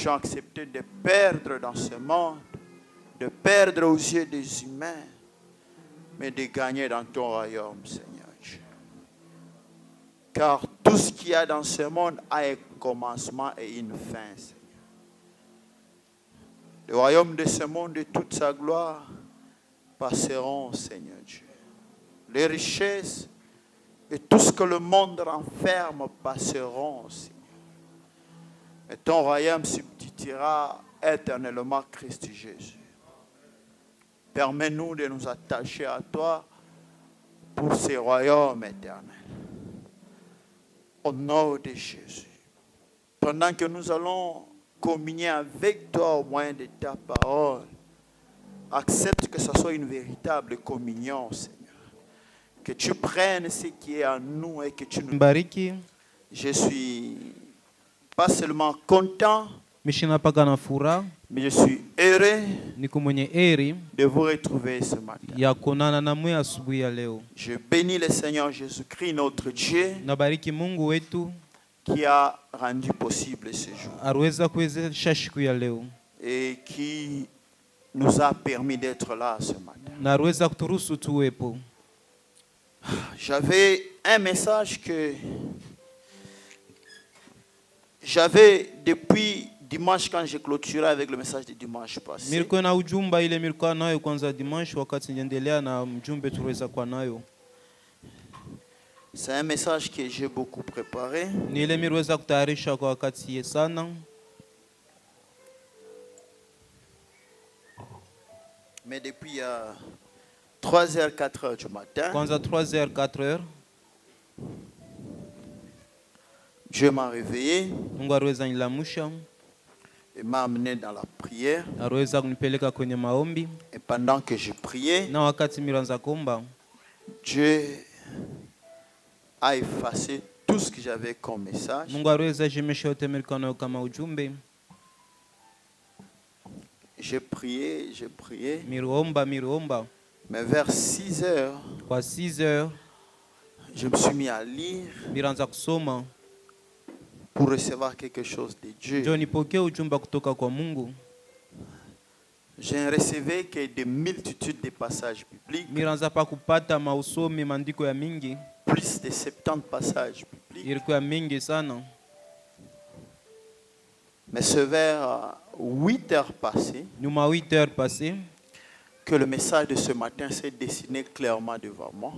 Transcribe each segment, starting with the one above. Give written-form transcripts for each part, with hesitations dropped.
qui ont accepté de perdre dans ce monde, de perdre aux yeux des humains, mais de gagner dans ton royaume, Seigneur Dieu. Car tout ce qu'il y a dans ce monde a un commencement et une fin, Seigneur. Le royaume de ce monde et toute sa gloire passeront, Seigneur Dieu. Les richesses et tout ce que le monde renferme passeront, Seigneur. Et ton royaume subsistera éternellement, Christ Jésus. Permets-nous de nous attacher à toi pour ce royaume éternel. Au nom de Jésus. Pendant que nous allons communier avec toi au moyen de ta parole, accepte que ce soit une véritable communion, Seigneur. Que tu prennes ce qui est en nous et que tu nous Bariki. Je suis pas seulement content, mais je suis heureux de vous retrouver ce matin. Je bénis le Seigneur Jésus-Christ, notre Dieu, qui a rendu possible ce jour et qui nous a permis d'être là ce matin. J'avais un message que j'avais depuis dimanche quand j'ai clôturé avec le message de dimanche passé. C'est un message que j'ai beaucoup préparé. Mais depuis 3h, 4h du matin, 3h, 4h, Dieu m'a réveillé et m'a amené dans la prière. Et pendant que je priais, Dieu a effacé tout ce que j'avais comme message. J'ai prié. Mais vers 6h, je me suis mis à lire pour recevoir quelque chose de Dieu. Je ne recevais que des multitudes de passages bibliques. Plus de 70 passages bibliques. Mais c'est vers 8h passées que le message de ce matin s'est dessiné clairement devant moi.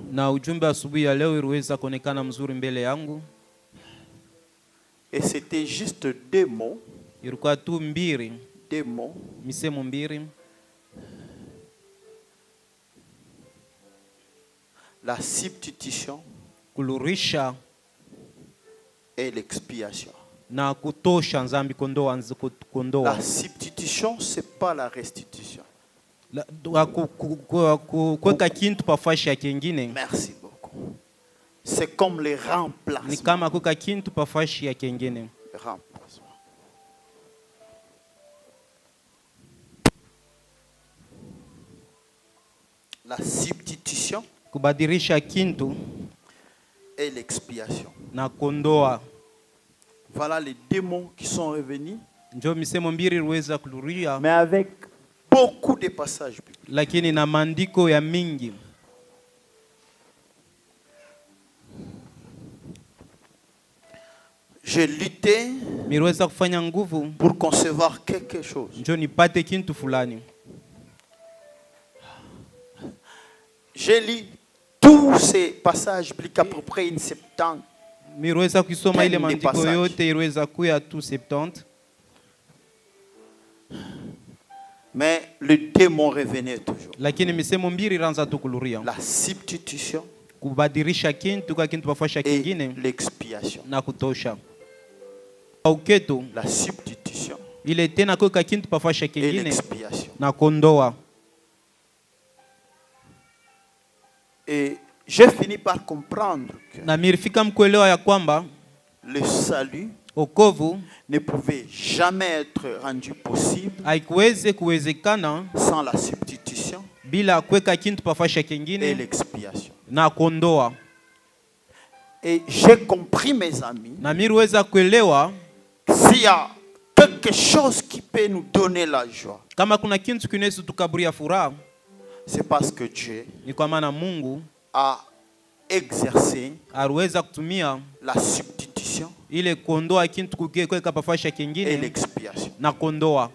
Et c'était juste deux mots. La substitution et l'expiation. La substitution, ce n'est pas la restitution. Merci beaucoup. C'est comme les remplacements. La substitution et l'expiation. Voilà les deux mots qui sont revenus, mais avec beaucoup de passages bibliques. J'ai lutté pour concevoir quelque chose. J'ai lu tous ces passages bibliques, à peu près une 70. Mais le démon revenait toujours. La substitution et l'expiation. La substitution et l'expiation. Et j'ai fini par comprendre que le salut ne pouvait jamais être rendu possible sans la substitution et l'expiation. Et j'ai compris, mes amis, s'il y a quelqu'un quelque chose qui peut nous donner la joie, kama kuna kitu kinaweza tukaburia furaha, c'est parce que Dieu ni kwa maana Mungu a exercé aliweza kutumia la substitution ile kuondoa kitu kukiweka pafasha et kingine l'expiation. na kuondoa.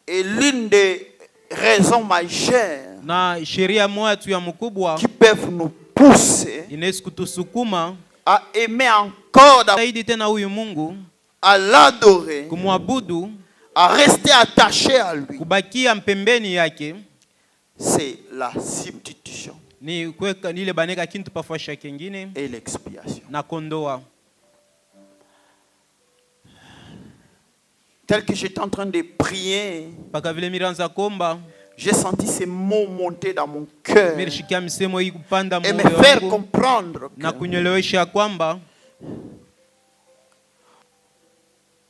Et l'une des raisons majeures Na sheria moja tu ya mkubwa qui peuvent nous pousser inaweza kutusukuma à aimer encore, zaidi tena huyu Mungu, à l'adorer, kumwabudu, à rester attaché à lui, kubakia mpembeni yake, c'est la substitution ni kuweka ile baneka kintu pafasha kingine et l'expiation. na kondoa. Tel que j'étais en train de prier, Paka vile miranza komba, j'ai senti ces mots monter dans mon cœur mirishikia misemo hii kupanda et me moyo faire wangu comprendre na que kunyelewesha kwamba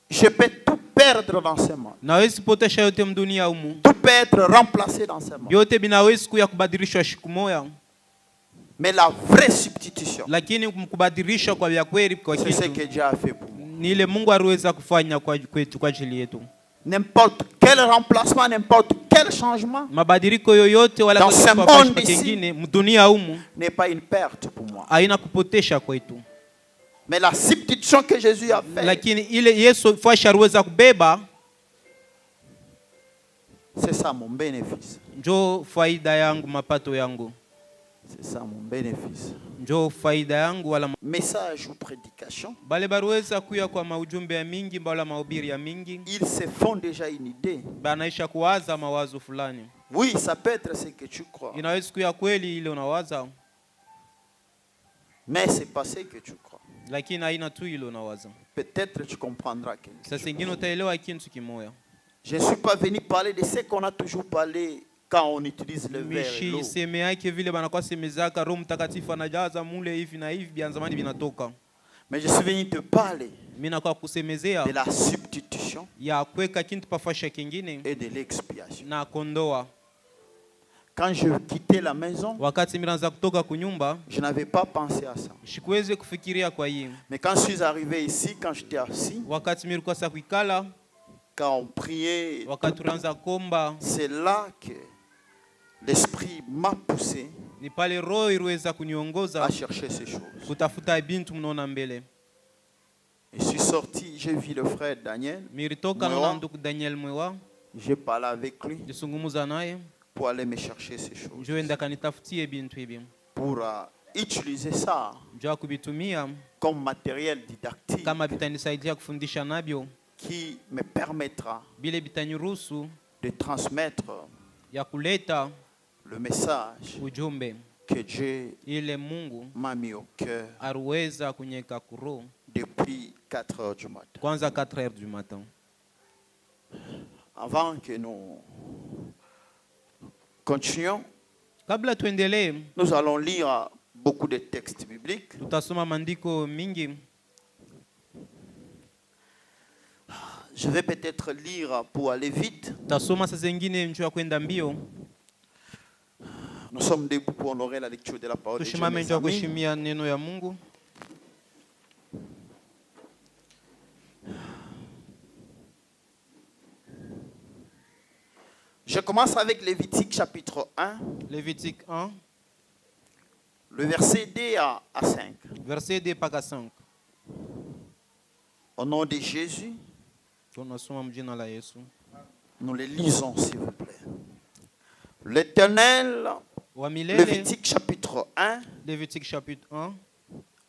je peux tout perdre dans ce monde. nawezi potesha yote mdunia humu, Tout peut être remplacé dans ce monde. yote binawezi kuya kubadilishwa siku moja, Mais la vraie substitution, lakini kubadilisha kwa vya kweli kwa c'est ce que kitu Dieu a fait pour moi. ni ile Mungu aliweza kufanya kwa kwetu, kwa ajili yetu. N'importe quel remplacement, n'importe quel changement Mabadiliko yoyote wala Dans ce kwa monde kingine mdunia humu n'est pas une perte pour moi. haina kupotesha kwetu, Mais la substitution que Jésus a faite, lakini ile Yesu fasha aliweza kubeba, c'est ça mon bénéfice. njo faida yangu, mapato yangu, C'est ça mon bénéfice. njo faida yangu. Wala Message ou prédication, bale baruweza kuya kwa maujumbe ya mingi wala mahubiri ya mingi, ils se font déjà une idée. banaisha kuwaza mawazo fulani. Oui, ça peut être ce que tu crois, Inaweza kuya kweli ile unawaza, mais c'est pas ce que tu crois. lakini haina tu ile unawaza. Peut-être tu comprendras quelque Sasa chose. zingine utaelewa kitu kimoya. Je ne suis pas venu parler de ce qu'on a toujours parlé quand on utilise le verre et l'eau. Mishi seme yake vile banakuwa semezaka Roho Mtakatifu anajaza mule hivi na hivi bia zamani vinatoka. Mais je suis venu te parler Mimi nakuwa kusemezea de la substitution ya kuweka kitu pafasha kingine et de l'expiation. na kondoa. Quand je quittais la maison, Wakati miranza kutoka kunyumba, je n'avais pas pensé à ça. sikuweze kufikiria kwa hii. Mais quand je suis arrivé ici, quand j'étais assis, Wakati nilikuwa sasa kuikala, quand on priait, wakati tunaanza komba, c'est là que l'Esprit m'a poussé ni pale roho iliweza à kuniongoza chercher ces choses. kutafuta bintu mnaona mbele. Je suis sorti, j'ai vu le frère Daniel, Nilitoka Mwewa. naona ndugu Daniel Mwewa, j'ai parlé avec lui nisungumuza naye, pour aller me chercher ces choses, njoo enda kanitafutie bintu hivi. pour utiliser ça Njoo kubitumia comme matériel didactique kama bitanisaidia kufundisha nabyo, qui me permettra bile bitaniruhusu de transmettre ya kuleta le message ujumbe que Dieu ile Mungu m'a mis au cœur aliweza kunyeka kuro depuis 4 heures du matin. kwanza 4h du matin. Avant que nous continuions, Kabla tuendelee, nous allons lire beaucoup de textes bibliques. tutasoma maandiko mingi. Je vais peut-être lire pour aller vite. Tutasoma saa zingine njoo ya kwenda mbio. Nous sommes debout pour honorer la lecture de la parole de Dieu. Tushimame mes njoo amis. kuheshimia neno ya Mungu. Je commence avec Lévitique chapitre 1, Lévitique 1, le verset 2 à 5. verset 2 mpaka 5. Au nom de Jésus, Tunasoma mjina la Yesu. nous les lisons s'il vous plaît. L'Éternel, Wa milele, Lévitique chapitre 1, Lévitique chapitre 1,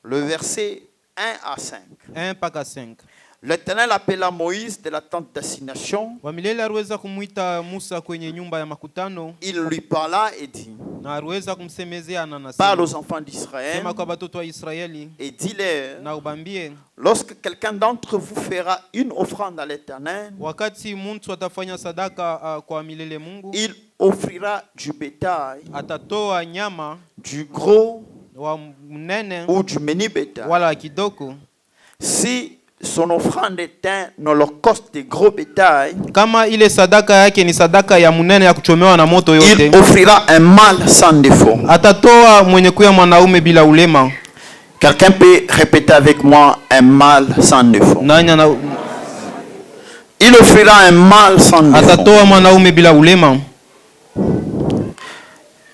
le verset 1 à 5. 1 mpaka 5. L'Éternel appela Moïse de la tente d'assignation. Wa milele aliweza kumuita Musa kwenye nyumba ya makutano Il lui parla et dit, na aliweza kumsemezea na parle nasema, aux enfants d'Israël sema kwa batoto wa Israeli et dis-leur, na ubambie, lorsque quelqu'un d'entre vous fera une offrande à l'Éternel, wakati mtu atafanya sadaka kwa milele Mungu, il offrira du bétail, atatoa nyama du gros wa mnene ou du menu bétail. wala kidogo. Si son offrande est un holocauste de gros bétail, Kama ile sadaka yake ni sadaka ya mnene ya kuchomewa na moto yote, il offrira un mâle sans défaut. atatoa mwenye kuya mwanaume bila ulema. Quelqu'un peut répéter avec moi un mâle sans défaut. Nanya na Il offrira un mâle sans défaut. Atatoa mwanaume bila ulema.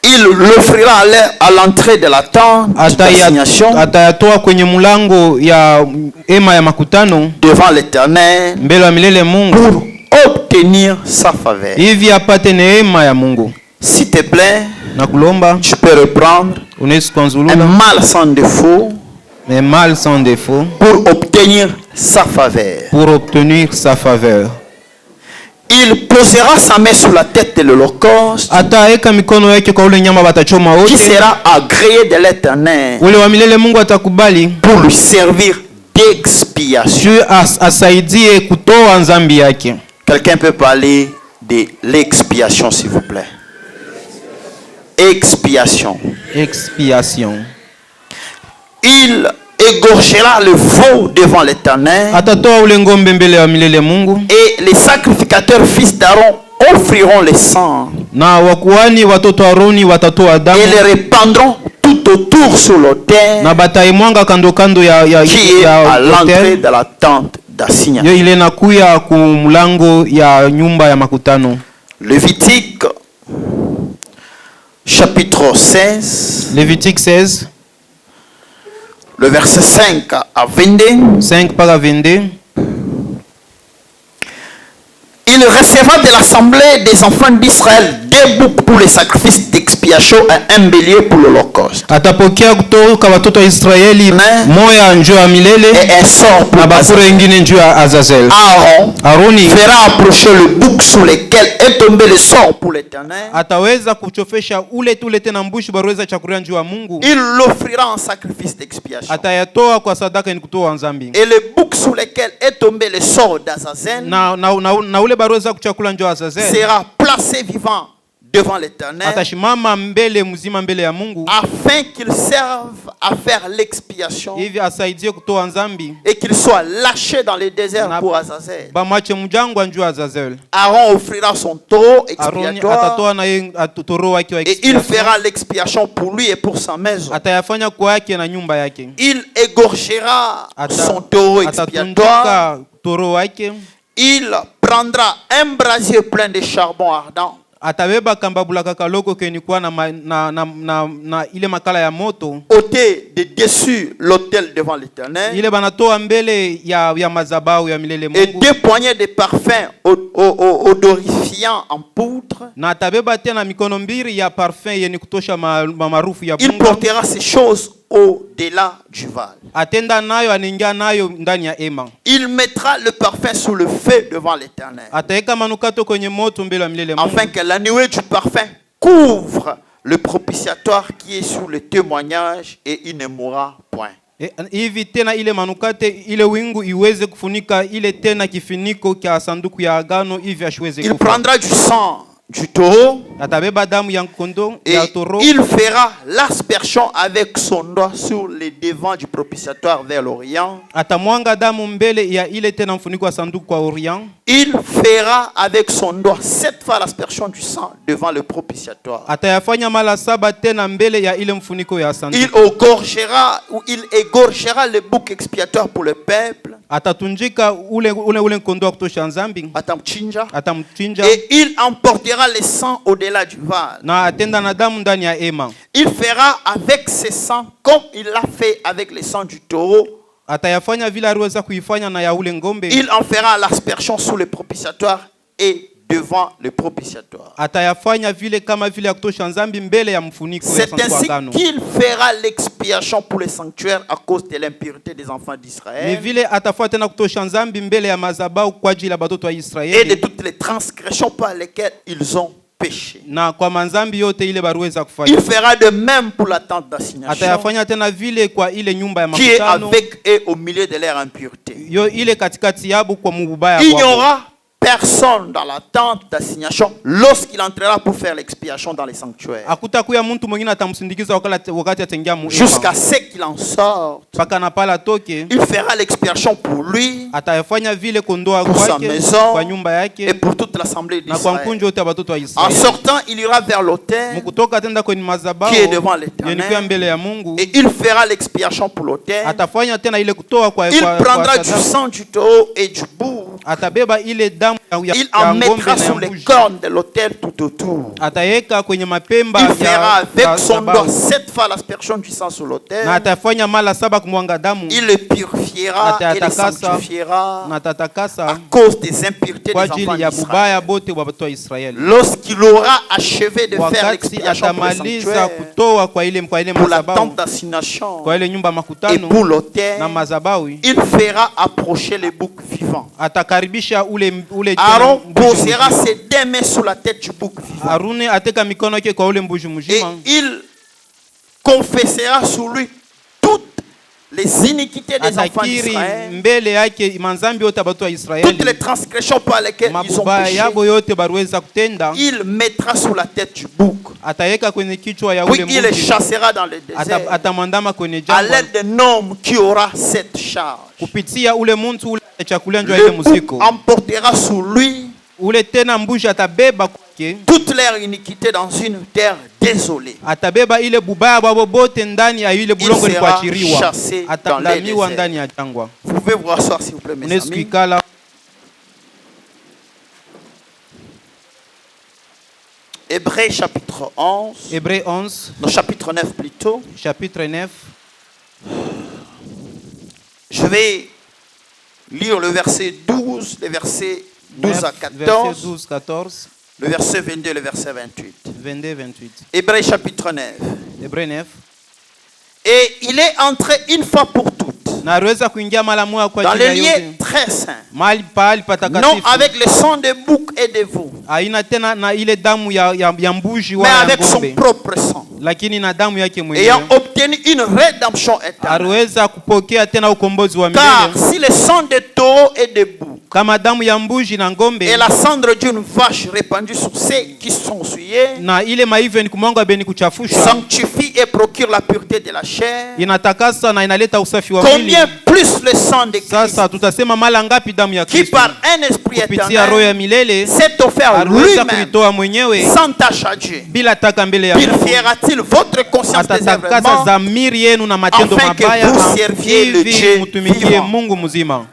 Il l'offrira à l'entrée de la tente d'assignation atayatoa kwenye mulango ya ema ya makutano devant l'Éternel mbele ya milele Mungu pour obtenir sa faveur. Hivi apate neema ya Mungu. S'il te plaît, nakulomba tu peux reprendre un mâle sans défaut pour obtenir sa faveur. Il posera sa main sur la tête de l'Holocauste qui sera agréé de l'Éternel pour lui servir d'expiation. Quelqu'un peut parler de l'expiation, s'il vous plaît. Expiation. Il égorgera le veau devant l'Éternel et les sacrificateurs fils d'Aaron offriront le sang et les répandront tout autour sur l'autel qui est à l'entrée de la tente d'assignation. Lévitique chapitre 16. Lévitique 16. Le verset 5 à 22. 5 par 22. Il recevra de l'assemblée des enfants d'Israël deux boucs pour les sacrifices d'expiation et un bélier pour l'Holocauste. Et un sort pour Azazel. Aaron fera approcher le bouc sur lequel est tombé le sort pour l'Éternel. Il l'offrira en sacrifice d'expiation. Et le bouc sur lequel est tombé le sort d'Azazel sera placé vivant devant l'Éternel afin qu'il serve à faire l'expiation et qu'il soit lâché dans le désert pour Azazel. Aaron offrira son taureau expiatoire et il fera l'expiation pour lui et pour sa maison. Il égorgera son taureau expiatoire. Il prendra un brasier plein de charbon ardent. Ôtez de dessus l'autel devant l'Éternel. Et deux poignées de parfums odorifiants en poudre. Il portera ces choses au-delà du val. Il mettra le parfum sous le feu devant l'Éternel, afin que la nuée du parfum couvre le propitiatoire qui est sous le témoignage et il ne mourra point. Hivi tena ile manukate ile wingu iweze kufunika ile tena kifiniko kia sanduku ya agano hivi asiweze kufa. Il prendra du sang du taureau et il fera l'aspersion avec son doigt sur le devant du propitiatoire vers l'Orient. Il fera avec son doigt 7 fois l'aspersion du sang devant le propitiatoire. Il égorgera le bouc expiatoire pour le peuple. Et il emportera les sangs au-delà du val. Il fera avec ses sangs comme il l'a fait avec les sangs du taureau. Il en fera l'aspersion sous le propitiatoire et devant le propitiatoire. C'est ainsi qu'il fera l'expiation pour le sanctuaire à cause de l'impureté des enfants d'Israël et de toutes les transgressions par lesquelles ils ont péché. Il fera de même pour la tente d'assignation qui est avec eux au milieu de leur impureté. Il n'y aura personne dans la tente d'assignation lorsqu'il entrera pour faire l'expiation dans les sanctuaires. Hakutakuya mtu mwingine atamsindikiza wakati ataingia mu Jusqu'à ce qu'il en sorte. paka na pala toke. Il fera l'expiation pour lui, Atafanya vile kondoa pour sa kwake maison kwa nyumba et yake pour toute l'assemblée na kwa d'Israël. mkunjo wote wa watoto wa En Israeli. sortant, il ira vers l'autel Mkutoka atenda kwenye madhabahu qui est devant yenye kwa l'Éternel mbele ya Mungu. et il fera l'expiation pour l'autel. Atafanya tena ile kutoa kwa Il prendra du sadaka. sang du taureau et du bouc. Atabeba ile damu ya Il en ng'ombe mettra na ya sur les mbuzi. cornes de l'autel tout autour. Ataweka kwenye mapemba Il fera avec son doigt madhabahu. 7 fois l'aspersion du sang sur Na l'autel. atafanya mara 7 kumwanga damu. Il le purifiera et le Atatakasa sanctifiera na à tatakasa cause des impuretés kwa des enfants ajili ya d'Israël. bubaya bote wa watoto wa Israeli. Lorsqu'il aura achevé de faire Wakati l'expiation pour le atamaliza sanctuaire, kutoa kwa ile pour la madhabahu, tente d'assignation kwa ile nyumba et makutano pour l'autel, na madhabahu, il fera approcher les boucs vivants. atakaribisha ule Aaron mbuzi posera mzima. ses 2 mains sur la tête du bouc vivant. Arune ateka mikono yake kwa ule mbuzi Et mzima. il confessera sur lui toutes les iniquités des enfants Atakiri d'Israël, mbele yake manzambi yote watoto wa toutes Israeli, les transgressions par lesquelles ils ont mabubaya péché. yabo yote baruweza kutenda. Il mettra sur la tête du bouc. Ataweka kwenye kichwa ya Puis ule il les mbuzi. chassera dans le désert Atamwandama kwenye à jangwa l'aide d'un homme qui aura cette charge. kupitia ule muntu ule chakulia ndio Le yake bouc muziko. emportera sur lui Ule tena mbuzi atabeba kwake, toute leur iniquité dans une terre désolée. atabeba ile bubaya bwabo bote ndani ya ile bulongo Il sera likuachiriwa, chassé dans les atandamiwa déserts. ndani ya jangwa. Vous pouvez vous rasseoir s'il vous plaît, mes Unaweza amis. kuikala. Hébreux chapitre 11, Hébreux 11 non, chapitre 9 plutôt. chapitre 9. Je vais lire le verset 12, les versets 12 à 9, verset 14, 12, 14, le verset 22 et le verset 28. 22, 28. Hébreux chapitre 9. Hébreux 9. Et il est entré une fois pour toutes Na aliweza kuingia mara moja kwa dans ajili ya les lieux yote très saints, mahali pahali non patakatifu, avec le sang de bouc et de veau, haina tena na ile damu ya mbuzi mais wala ya avec son ng'ombe, propre sang, lakini na damu yake ayant mwenyewe. obtenu une rédemption éternelle. Aliweza kupokea tena ukombozi wa Car milele. si le sang de taureau et de bouc Kama damu ya mbuzi na ng'ombe et la cendre d'une vache répandue sur ceux qui sont souillés na ile maive ni kumwanga beni kuchafusha, sanctifie et procure la pureté de la chair, inatakasa na inaleta usafi wa mwili. combien plus le sang de Christ, Sasa tutasema mara ngapi damu ya qui Kristo par un esprit kupitia roho ya éternel milele s'est offert aliweza lui-même kuitoa mwenyewe sans tâche à Dieu, bila taka mbele ya Mungu. purifiera-t-il votre conscience des Atatakasa œuvres dhamiri yenu na matendo afin que mabaya, vous serviez le hivi Dieu mtumikie vivant. Mungu mzima.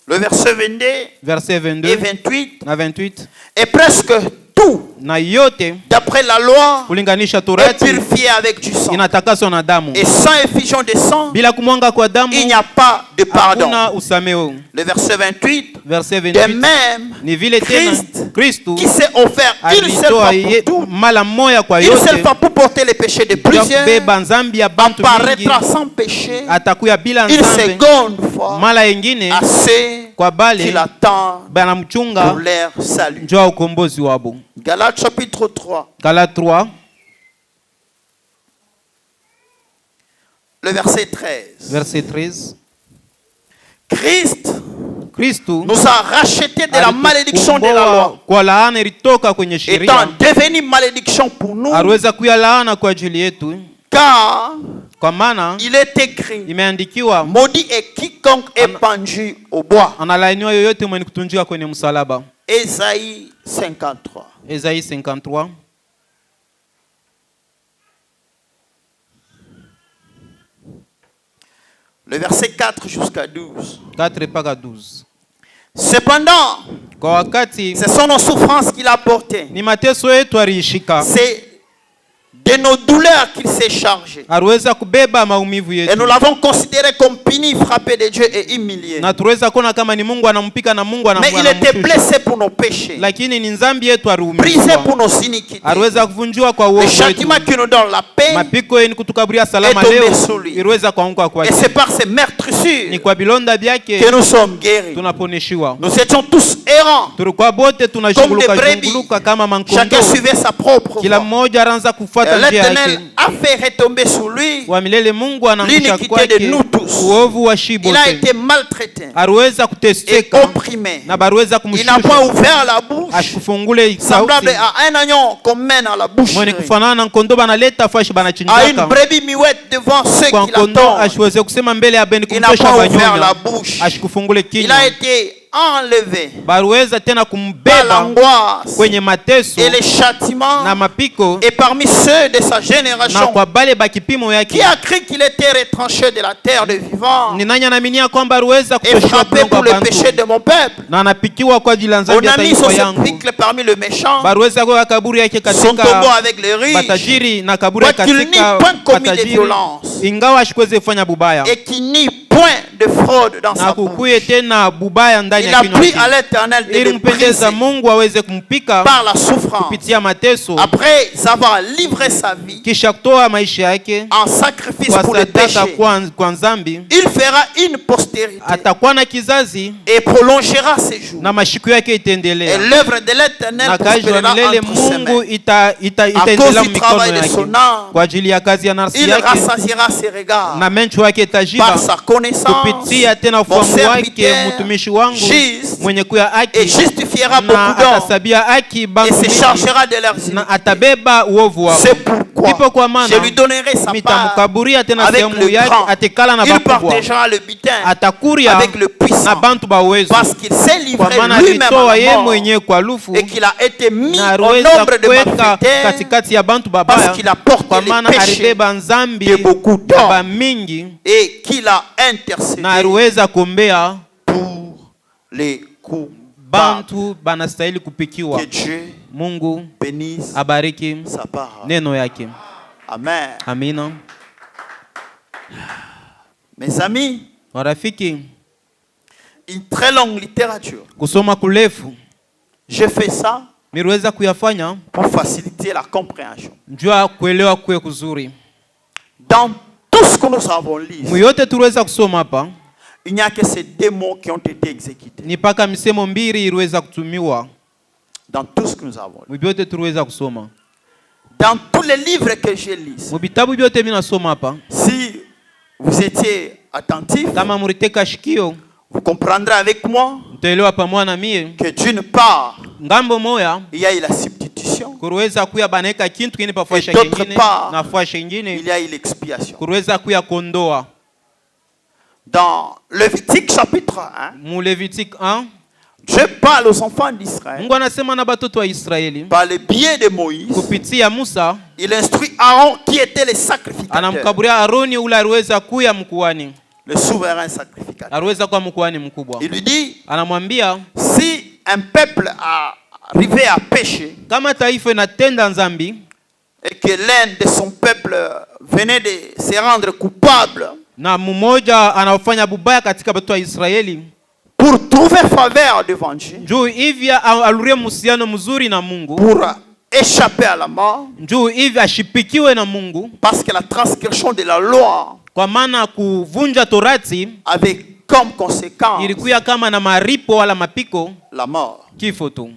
Le verset 22 Verset et 22 28 na 28. est presque tout, Na yote d'après la loi, kulinganisha est torati purifié avec du sang. inatakaswa na damu. Et sans effusion de sang, Bila kumwanga kwa damu il n'y a pas de pardon. hakuna usameo. Le verset 28, Verset de 28. même, Ni vile tena Christ, Kristu qui s'est offert une seule fois alitoa pour tout, mara moja kwa une seule yote fois pour porter les péchés de ya plusieurs, kubeba nzambi ya bantu mingi, apparaîtra sans péché atakuya bila une nzambe seconde fois mara ingine à ceux kwa qui bale l'attendent banamchunga pour leur salut. njoo ya ukombozi wabo. Galates chapitre 3, Galates 3 le verset 13. verset 13. Christ Kristu nous a rachetés de la malédiction de la loi, kwa laana ilitoka kwenye étant sheria, devenu malédiction pour nous, aliweza kuya laana kwa ajili yetu, car kwa maana il est écrit, imeandikiwa, maudit est quiconque est pendu au bois. analaaniwa yoyote mwenye kutunjika kwenye msalaba. Ésaïe 53. Esaïe 53 Le verset 4 jusqu'à 12. 4 mpaka 12. Cependant, Kwa wakati ce sont nos souffrances qu'il a portées. ni mateso yetu aliishika, C'est de nos douleurs qu'il s'est chargé. aliweza kubeba maumivu Et yetu, nous l'avons considéré comme puni, frappé de Dieu et humilié. na tuweza kuona kama ni Mungu anampika na Mungu Mais il était anamshusha, blessé pour nos péchés, lakini ni dhambi yetu brisé aliumizwa, pour nos iniquités. aliweza kuvunjwa kwa Le uovu wetu. châtiment qui nous donne la paix, Mapiko yenu kutukaburia salama Est tombé leo sur lui. iliweza kuanguka et kwake, c'est par ces ni meurtrissures kwa bilonda byake que nous sommes guéris. tunaponeshiwa. Nous étions tous errants, Tulikuwa bote Comme tunashunguluka des brebis. shunguluka kama chacun mankondo, suivait sa propre kila voie. mmoja anaanza kufuata kufuata njia l'Éternel yake a fait retomber sur lui wa milele Mungu anaangusha l'iniquité de kwake nous tous. uovu wa shibo Il a wote. été maltraité Aliweza et kuteseka opprimé. na baliweza Il n'a pas kumshusha ouvert la bouche, asikufungule semblable sauti. à un agneau qu'on mène à la Mwenye boucherie, kufanana na kondoo banaleta fashi à une banachinjaka brebis muette devant ceux kwa qui kondoo l'attendent. asiweze kusema mbele ya beni Il n'a kumtosha pas ouvert la banyonya bouche. asikufungule Il kinywa. a été enlevé Baliweza tena par kumbeba l'angoisse kwenye mateso et les châtiments, na mapiko, et parmi ceux de sa na génération, kwa bale bakipimo qui yake a cru qu'il était retranché de la terre des vivants ni nani anaaminia kwamba aliweza et kutoshwa frappé kutoka pour le bantu péché de mon peuple. na anapikiwa kwa ajili ya On dhambi ya a mis son taifa yangu. sépulcre parmi les méchants, Baliweza kuweka kaburi yake son tombeau katika avec les riches, matajiri na kaburi yake quoiqu'il n'ait katika point commis de matajiri, violence ingawa asikuweze kufanya bubaya et qu'il n'y point de fraude dans na sa bouche. kukuye tena bubaya ndani Il ya a kinywa pris à chake, l'Éternel de ili le mpendeza briser Mungu aweze kumpika par la souffrance. kupitia mateso, Après avoir livré sa vie kisha kutoa maisha yake en sacrifice kwa pour le sadaka péché, kwa dhambi. il fera une postérité Atakuwa na kizazi et prolongera ses jours. na mashiku yake Et itaendelea, l'œuvre de l'Éternel na kazi ya prospérera milele entre ses Mungu mains. itaendelea du travail mikono de son yake âme, kwa ajili ya kazi ya nafsi il yake, rassasiera ses regards na mencho yake itajiba par sa connaissance. kupitia tena Mon ufahamu wake. serviteur Mtumishi wangu juste mwenye kuya et haki justifiera na beaucoup d'hommes atasabia haki et bantu se mingi, chargera de leurs na iniquités. atabeba uovu wao. C'est pourquoi Ndipo kwa maana je lui donnerai sa part mitamkaburia tena avec sehemu le yake, grand. atekala na Il bakubwa, partagera le butin atakuria avec le na puissant bantu ba uwezo, parce qu'il s'est kwa livré maana lui-même alitoa à ye la mort mwenyewe kwa lufu et qu'il a été mis na au aliweza nombre de kuweka malfaiteurs katikati ya bantu parce babaya, qu'il a porté kwa les maana péchés alibeba nzambi de beaucoup ya d'hommes bamingi et qu'il a intercédé na aliweza kuombea pour les coupables. bantu banastahili kupikiwa. Que Dieu Mungu bénisse abariki sa parole. neno yake. Amen. Amina. Mes amis, Warafiki, une très longue littérature. kusoma kurefu Je fais ça miliweza kuyafanya pour faciliter la compréhension. njua kuelewa kwe kuzuri. Dans tout ce que nous avons lu, Muyote tuliweza kusoma hapa il n'y a que ces deux mots qui ont été exécutés. ni paka misemo mbili iliweza kutumiwa. Dans tout ce que nous avons lu. Mubyote tuliweza kusoma. Dans tous les livres que j'ai lus, Mubitabu byote mimi nasoma hapa. si vous étiez attentif, Kama muriteka shikio, vous comprendrez avec moi mtaelewa pamoja na mie. que d'une part, Ngambo moya il y a eu la substitution, kuruweza kuya baneka kintu kingine pafasha Et d'autre kingine part, na fasha il kingine y a eu l'expiation. kuruweza kuya kondoa. Dans Lévitique chapitre 1, Mu Levitique 1 Dieu parle aux enfants d'Israël Mungu anasema na batoto wa Israeli par le biais de Moïse. kupitia Musa, Il instruit Aaron qui était le sacrificateur, anamkaburia Aroni ule aliweza kuya mkuani, le souverain sacrificateur. aliweza kuwa mkuani mkubwa. Il lui dit, Anamwambia si un peuple arrivait à pécher kama taifa inatenda nzambi et que l'un de son peuple venait de se rendre coupable na mmoja anafanya bubaya katika watu wa Israeli, pour trouver faveur devant Dieu, njoo hivi alurie muhusiano mzuri na Mungu, pour échapper à la mort, njoo hivi ashipikiwe na Mungu, parce que la transgression de la loi kwa maana kuvunja torati avait comme conséquence ilikuwa kama na maripo wala mapiko la mort. kifo tu.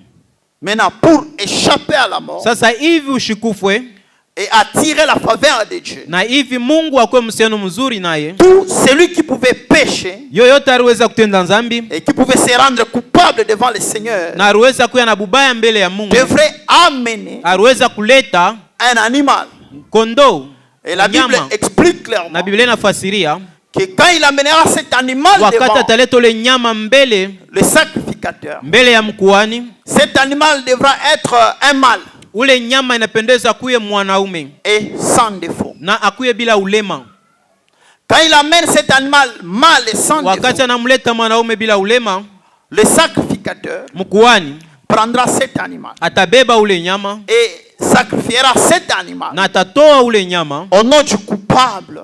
Maintenant, pour échapper à la mort Sasa hivi ushikufwe et attirer la faveur de Dieu, na hivi Mungu akuwe mhusiano mzuri naye, tout celui qui pouvait pécher yoyote aliweza kutenda dhambi et qui pouvait se rendre coupable devant le Seigneur na aliweza kuya na bubaya mbele ya Mungu, devrait amener aliweza kuleta un animal. kondoo Et la Bible nyama, explique clairement na Biblia inafasiria que quand il amènera cet animal wakati devant ataleta ule nyama mbele le sacrificateur, mbele ya mkuani, cet animal devra être un mâle ule nyama inapendeza kuye mwanaume et sans défaut. na akuye bila ulema. Quand il amène cet animal mâle et sans Wakati défaut, anamleta mwanaume bila ulema, le sacrificateur mkuani prendra cet animal atabeba ule nyama et sacrifiera cet animal na atatoa ule nyama au nom du coupable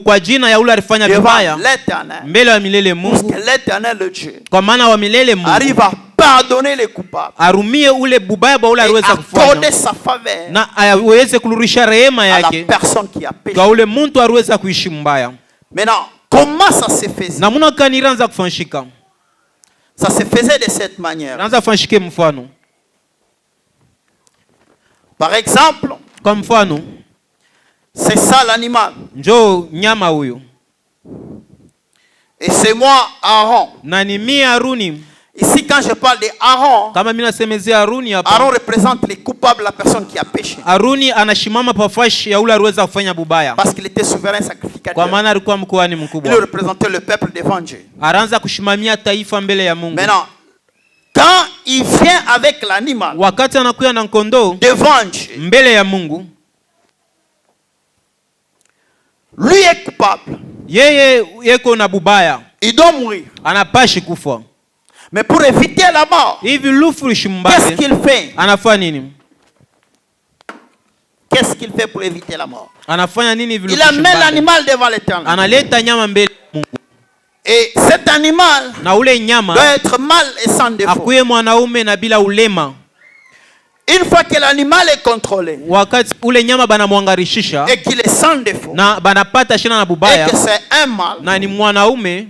kwa jina ya ule alifanya devant vibaya l'Éternel. mbele ya milele Parce Mungu, que l'Éternel, le Dieu, kwa maana wa milele Mungu arrive à pardonner les coupables arumie ule bubaya ba ule et aliweza accorder kufanya sa faveur na aweze kurudisha rehema à la yake personne qui a péché. kwa ule muntu aliweza kuishi mbaya. Maintenant, comment ça se faisait? Na muna kaniranza kufanshika, Ça se faisait de cette manière. ranza fanshike mfano. Par exemple, Kwa mfano C'est ça l'animal. Njoo nyama huyo. Et c'est moi, Aaron. Na ni mimi Haruni. Ici, quand je parle de Aaron, Kama mimi nasemezea Haruni hapa. Aaron représente les coupables, la personne qui a péché. Haruni anashimama pafashi ya ule aliweza kufanya bubaya. Parce qu'il était souverain sacrificateur. Kwa maana alikuwa mkoani mkubwa. Il représentait le peuple devant Dieu. Araanza kushimamia taifa mbele ya Mungu. Maintenant, quand il vient avec l'animal Wakati anakuya na kondoo devant Dieu, mbele ya Mungu, lui est coupable. yeye yeko na bubaya. Il doit mourir. Anapashi kufa. Mais pour éviter la mort, Hivi lufu qu'est-ce lishimbake. qu'il fait? Anafanya nini? Qu'est-ce qu'il fait pour éviter la mort? Anafanya nini hivi Il lufu amène lishimbake? l'animal devant l'Éternel. Analeta nyama mbele ya Mungu. Et cet animal Na ule nyama doit être mâle et sans défaut. akuye mwanaume na bila ulema. Une fois que l'animal est contrôlé Wakati ule nyama banamwangarishisha et qu'il est sans défaut na banapata shina na et bubaya que c'est un mâle, na ni mwanaume,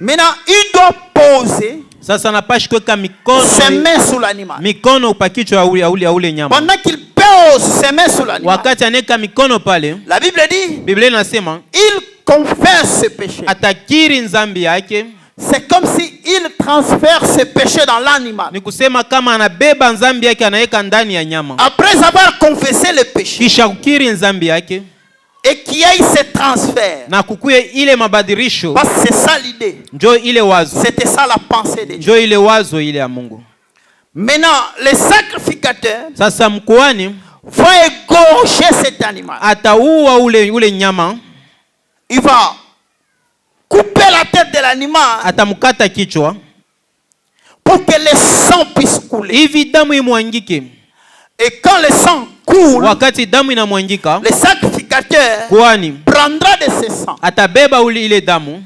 maintenant il doit poser sasa anapashi kuweka ses mains sous l'animal. mikono upakichwa ya ule nyama. Pendant qu'il pose ses mains sous l'animal, Wakati aneka mikono pale, la Bible dit, Biblia inasema il confesse ses péchés. atakiri nzambi yake. C'est comme si il transfère ses péchés dans l'animal. Ni kusema kama anabeba nzambi yake anaweka ndani ya nyama. Après avoir confessé les péchés Kisha kukiri nzambi yake et qu'il y ait ce transfert, na kukuye ile mabadilisho, parce que c'est ça l'idée, njo ile wazo, c'était ça la pensée de Dieu. njo ile wazo ile ya Mungu. Maintenant, les sacrificateurs Sasa mkoani vont égorger cet animal. ataua ule nyama, Il va couper la tête de l'animal atamkata kichwa pour que le sang puisse couler. hivi damu imwangike. Et quand le sang coule, Wakati damu inamwangika, le sacrificateur kwani prendra de ce sang. atabeba ile damu,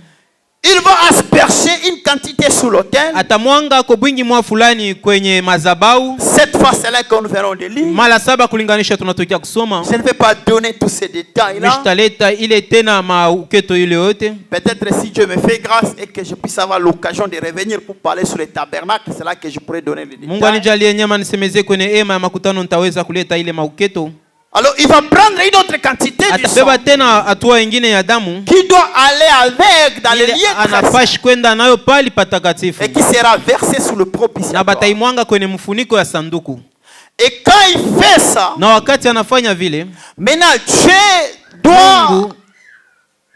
Il va asperger une quantité sur l'autel. atamwanga kwa bwingi mwa fulani kwenye mazabau. Cette fois, c'est là que nous verrons des livres. Mara 7 kulinganisha tunatokea kusoma. Je ne vais pas donner tous ces détails-là. Mishtaleta ile tena mauketo ile yote. Peut-être si Dieu me fait grâce et que je puisse avoir l'occasion de revenir pour parler sur le tabernacle, c'est là que je pourrais donner les Mungu détails. anijalie nyama nisemeze kwenye ema ya makutano, nitaweza kuleta ile mauketo. Alors, il va prendre une autre quantité du sang Atabeba tena hatua nyingine ya damu qui doit aller avec dans les ile lieux très anapashi kwenda nayo pali patakatifu, et qui sera versé sous le na propitiatoire. bataimwanga kwenye mfuniko ya sanduku. Et quand il fait ça, Na wakati anafanya vile, maintenant Dieu doit Mungu,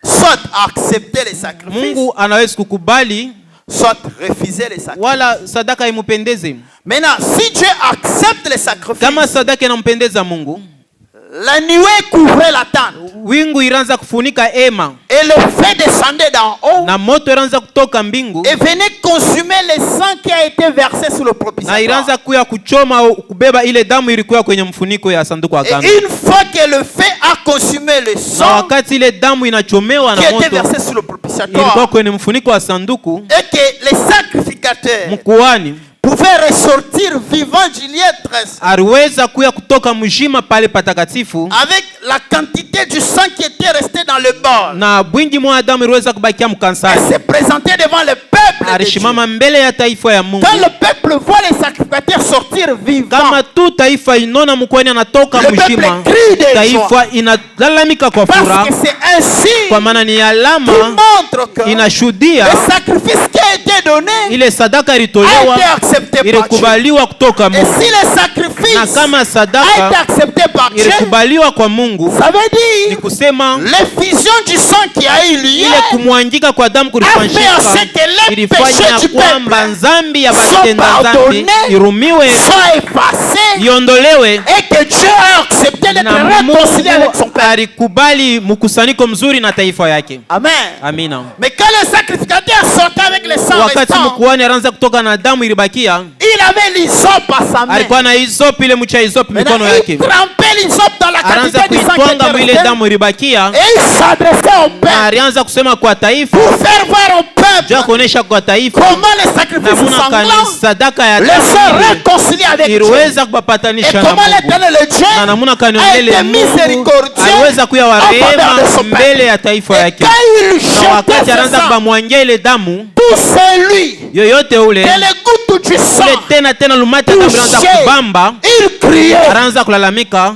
soit accepter les sacrifices, Mungu anaweza kukubali soit refuser les sacrifices. wala sadaka imupendeze. Maintenant, si Dieu accepte les sacrifices, Kama sadaka inampendeza Mungu, la nuée couvrait la tente wingu iraanza kufunika ema et le feu descendait d'en haut na moto iraanza kutoka mbingu et venait consumer le sang qui a été versé sur le na propitiatoire. iraanza kuya kuchoma au kubeba ile damu ilikuwa kwenye mfuniko ya sanduku ya Et agano. une fois que le feu a consumé le Na sang wakati ile damu inachomewa qui na était moto versé sur le ilikuwa propitiatoire kwenye mfuniko wa sanduku, et que les sacrificateurs mkuhani pouvaient ressortir vivants du lieu très saint aliweza kuya kutoka mjima pale patakatifu avec la quantité du sang qui était resté dans le bol na bwingi mwa damu iliweza kubakia et mkansani, se présenter devant le peuple de Dieu. alishimama mbele ya taifa ya Mungu. Quand le peuple voit les sacrificateurs sortir vivants, Kama tu taifa inona mkuhani anatoka le peuple mjima, crie de joie taifa inalalamika kwa parce furaha, que c'est ainsi kwa maana ni qui alama montre que inashuhudia le sacrifice qui a été donné ile sadaka a été ilitolewa accepté par Dieu. ilikubaliwa kutoka Et Mungu, si le sacrifice na kama a été sadaka accepté par Dieu, ilikubaliwa kwa Mungu, ça veut ni dire kusema l'effusion du sang qui a eu lieu ile kumwangika kwa damu kulifanyika ilifanya kwamba nzambi ya batenda zambi irumiwe, soit effacé iondolewe, et que Dieu a accepté d'être na réconcilié avec son Mungu peuple. alikubali mkusanyiko mzuri na taifa yake. Amen. Amina. Mais quand le sacrificateur sortait avec le sang Wakati restant, mkuhani anaanza kutoka na damu ilibakia, il avait l'hysope à sa main. alikuwa na hisopi, ile mcha hisopi Maintenant, mikono il yake, trempait l'hysope dans la anaanza quantité du sang qui kuitwanga était mwile resté damu ilibakia, et il s'adressait au na peuple alianza kusema kwa taifa, pour faire voir au jua peuple kuonesha kwa taifa comment les sacrifices namuna kani sanglants sadaka ya les damu sont ile réconciliés avec Dieu. iliweza Et kupatanisha na comment Mungu, l'éternel Dieu na namuna kani a été mbele Mungu miséricordieux aliweza kuya en faveur de warehema son mbele peuple. ya taifa Et yake, quand il na wakati jetait ce anaanza sang, kubamwangia ile damu, tout celui yoyote ule que les gouttes du sang ule tena lumati ya damu ilianza kubamba, il criait, anaanza kulalamika,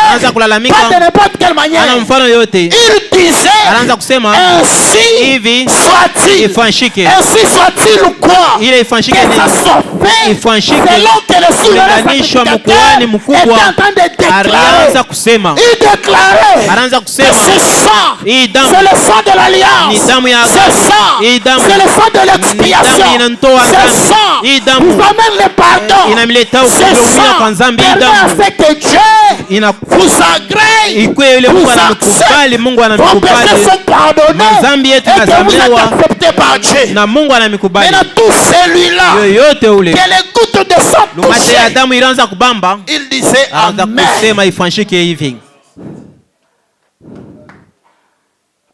anaanza kulalamika pas de n'importe quelle manière. ana mfano yote, Il disait, anaanza kusema ainsi hivi soit-il, ifanyike, ainsi soit-il quoi, ile ifanyike que ça soit fait, ifanyike, selon que le souverain kulinganishwa sacrificateur mkuhani est mkubwa en train de déclarer. alianza kusema, Il déclarait anaanza que kusema ce sang, hii damu c'est le sang de ni l'alliance, damu ya ce agano, sang, hii damu c'est le sang de ni damu l'expiation, inanitoa ce dhambi, sang hii damu vous amène le pardon, inamleta ce kuhurumia kwa sang dhambi, hii permet à damu ce que Dieu ina vous agrée, ikuwe yule vous Mungu accepte, anamkubali, Mungu vos péchés anamkubali, sont pardonnés madhambi yetu et que vous êtes inasamehewa accepté par Dieu. na Mungu anamkubali. Maintenant tout celui-là Yoyote ule que les gouttes de sang lumate ya touchaient, damu ilianza kubamba, il disait anaanza Amen. kusema ifanyike hivi.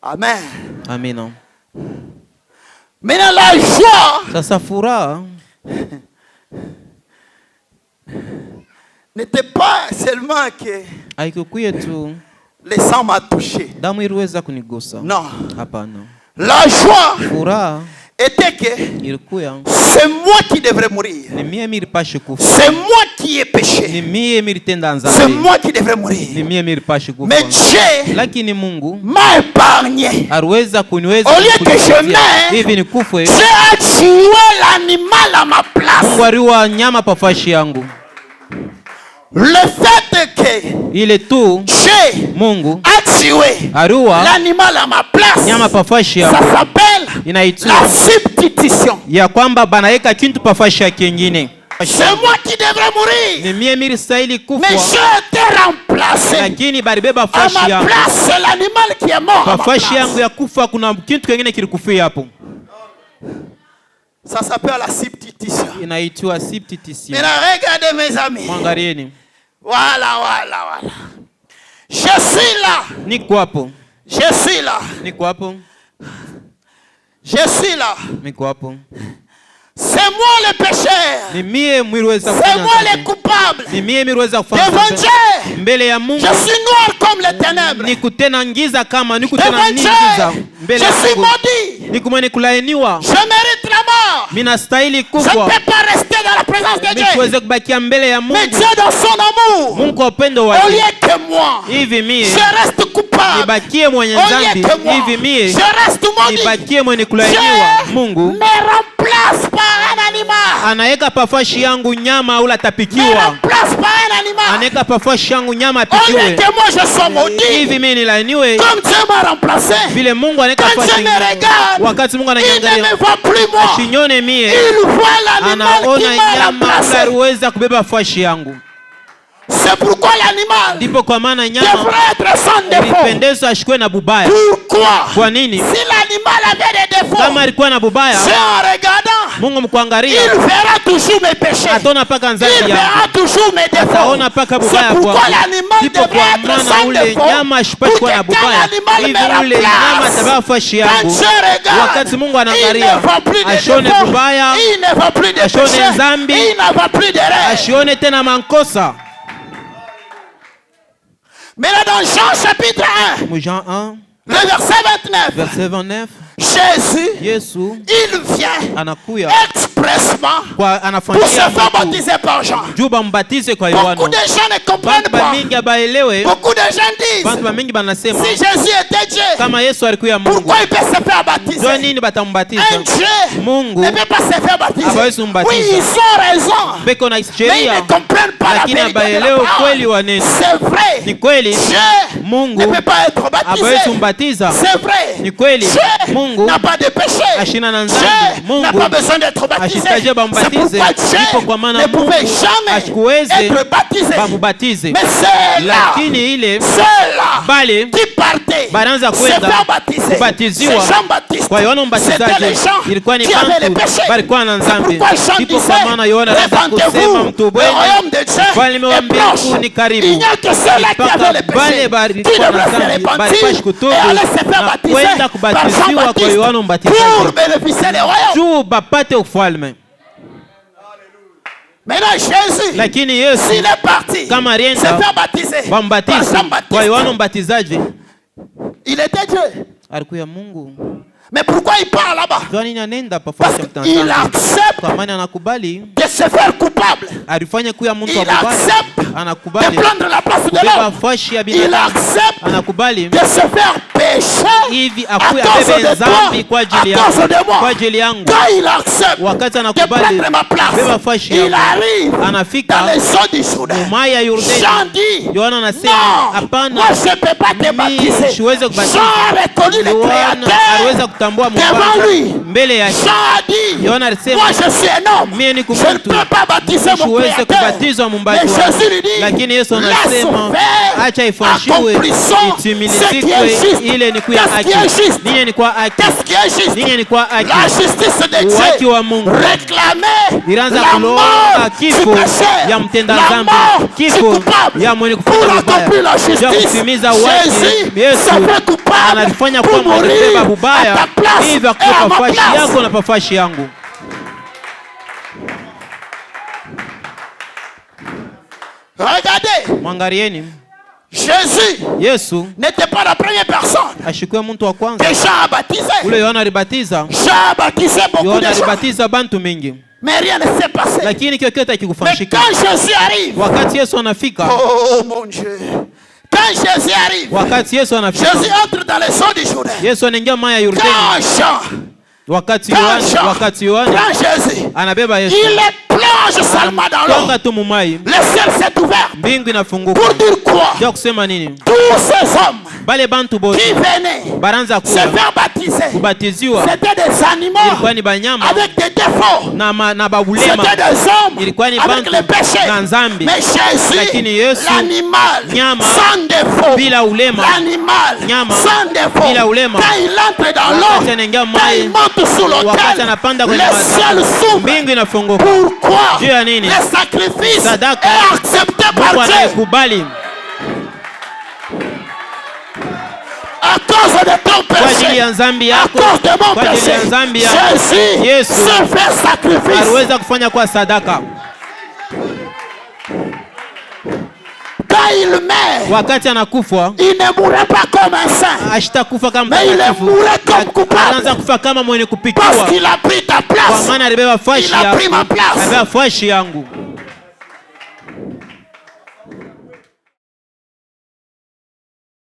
Amen. Amina. Maintenant la joie Sasa furaha n'était pas seulement que haikukuye tu le sang m'a touché. damu iliweza kunigusa, Non. hapana. La joie Furaha était que ilikuya c'est moi qui devrais mourir. ni mie milipashe kufa, C'est moi qui ai ni péché. mie militenda C'est dhambi, moi qui devrais ni mourir. mie milipashe kufa, Mais Dieu lakini Mungu m'a épargné. aliweza kuniweza Au lieu que je kunikulia. meure, Hivi ni kufwe, Dieu a tué l'animal à ma place. Mungu aliua nyama pafashi yangu. Le fait que Ile tu Dieu Mungu a tué aliua l'animal à ma place, nyama pafashi ça yangu, s'appelle inaitwa la substitution. ya kwamba banaweka kintu pafashi ya kingine. C'est moi qui devrais mourir. Ni mie milistahili Mais kufwa, j'ai été remplacé. lakini balibeba À fashi ma yangu. place, c'est l'animal qui est mort. à ma Pafashi yangu place. ya kufa, kuna kintu kingine kilikufia hapo, Ça s'appelle la substitution. inaitwa substitution. Maintenant, regardez mes amis. Mwangalieni, Voilà. Je suis là. niko hapo, Je suis là. niko hapo, Je suis là. niko hapo. C'est moi le pécheur. Ni mie mwiweza C'est kufanya moi le dhambi. coupable. Ni mie mwiweza kufanya Devant dhambi. Dieu, Mbele ya Mungu je suis noir comme les ténèbres. ni kutena ngiza kama ni kutena Devant ningiza Dieu, mbele je ya suis Mungu. maudit. Ni kumwene kulainiwa, Je mérite la mort. mina stahili Je ne kufa, peux pas rester dans la présence de mi Dieu. tuweze kubakia mbele ya Mais Mungu. Dieu, dans son amour, Mungu kwa upendo au wake, lieu que moi, hivi mie je reste coupable. nibakie mwenye Au lieu dhambi, que moi, hivi mie je reste maudit. nibakie mwenye kulainiwa. Dieu Mungu me remplace par un animal. anaweka pafashi yangu nyama au Me atapikiwa, remplace par un animal. anaweka pafashi yangu nyama Au lieu apikiwe. que moi je sois maudit, Hivi mie nilainiwe comme Dieu m'a remplacé, vile Mungu anaweka quand pafashi Dieu me yangu. regarde, Wakati Mungu il ne ananiangalia me voit plus moi. ashinyone mie, Il voit l'animal qui anaona m'a nyama ule remplacé. aliweza kubeba fashi yangu. C'est pourquoi l'animal Ndipo kwa maana nyama devrait être sans défaut. ilipendezwa ashikwe na bubaya. Pourquoi? Kwa nini? Si l'animal avait des défauts, Kama alikuwa na bubaya, Dieu en regardant, Mungu il mkuangalia verra toujours mes péchés. ataona paka Il nzambi verra yangu, toujours mes défauts. ataona paka bubaya C'est pourquoi kwangu. l'animal Ndipo devrait kwa être maana sans ule défaut. nyama ashipashwe Pour na que quand bubaya, l'animal hivi me ule nyama remplace, atabeba fashi quand yangu. Dieu regarde, Wakati Mungu il anaangalia, ne voit plus de ashone défauts, bubaya, il ne voit plus de ashone péchés, nzambi, il ne voit plus d'erreurs. ashione tena mankosa. Maintenant dans Jean chapitre 1, Mu Jean 1 le verset 29, verset 29, Jésus, Yesu il vient anakuya expressement kwa pour se anafanyia faire mtu baptiser par Jean. juu bambatize kwa Yohana. Beaucoup de gens ne comprennent Bantu pas. bamingi abaelewe, Beaucoup de gens bantu disent, bamingi banasema si Jésus était Dieu, kama Yesu alikuya Mungu, pourquoi il peut se faire jua baptiser? nini batambatiza? Un Dieu Mungu ne peut pas se faire baptiser. hawezi kumbatiza. Oui, ils ont raison. Beko na Mais ils sheria, ne comprennent pas la lakini vérité de la abaelewe ukweli wa parole. neno. C'est vrai. Ni kweli Dieu Mungu ne peut pas être baptisé. hawezi kumbatiza. C'est vrai. Ni kweli Dieu Mungu n'a pas de péché. ashina na Dieu dhambi. n'a Mungu pas besoin d'être baptisé. ashitaje C'est bambatize. pourquoi Ndipo kwa Dieu maana ne pouvait Mungu jamais asikuweze être baptisé. bamubatize. Mais c'est là, Lakini ile ceux-là bale qui partaient banaanza se kwenda faire baptiser. kubatiziwa C'est Jean-Baptiste. kwa Yohana C'était Mbatizaji, les gens ilikuwa ni qui avaient les bantu péchés. balikuwa na C'est dhambi. pourquoi Jean Ndipo disait, kwa maana Yohana anaanza kusema répandez-vous, le mtubweni, royaume de ufalme Dieu wa est mbingu proche. ni karibu. Il n'y a que ceux-là qui Mpaka avaient les péchés bale qui balikuwa na devraient se dhambi repentir balipashi kutubu et aller se faire na baptiser kwenda par kubatiziwa kwa Yohana Jean-Baptiste Mbatizaji pour bénéficier du royaume. juu bapate ufalme. Maintenant Jésus, Lakini Yesu s'il est parti kama se alienda faire baptiser par bambatize kwa Jean-Baptiste, Yohana Mbatizaji, il était Dieu. alikuya Mungu. Mais pourquoi il part là-bas? Parce qu'il accepte de se faire coupable. Il accepte de prendre la place de l'homme. Il accepte de se faire pécher à cause de toi, à cause de moi. Quand il accepte de prendre ma place, il arrive dans les eaux du Jourdain. Jean dit, non, moi je ne peux pas te baptiser. Jean a reconnu le Créateur devant lui. Jean a dit, moi je suis un homme, je ne peux pas baptiser mon Créateur. Mais Jésus lui dit, laisse faire, accomplissons ce qui est juste. Qu'est-ce qui est juste? La justice de Dieu. Réclamer la mort du péché, la mort du coupable. Pour accomplir la justice, Jésus se fait coupable pour mourir à ta place et à ma place. Regardez, Jésus n'était pas la première personne que Jean a baptisé. Jean a baptisé beaucoup de gens. Mais rien ne s'est passé. Mais quand Jésus arrive, oh mon Dieu, quand Jésus arrive, Jésus entre dans les eaux du Jourdain. Quand Jésus, il est plonge seulement dans l'eau. Le ciel s'est ouvert. Pour dire quoi? Tous ces hommes qui venaient se faire baptiser, c'était des animaux avec des défauts. C'était des hommes avec les péchés. Mais Jésus, l'animal sans défaut, l'animal sans défaut, quand il entre dans l'eau, quand il monte sous l'autel, le ciel s'ouvre. Pourquoi le sacrifice est accepté par Dieu? À cause de ton péché, à cause de mon péché, Jésus se fait sacrifice. Quand il meurt, il ne mourrait pas comme un saint, mais il est mouru comme coupable. Parce qu'il a pris ta place. Il a pris ma place.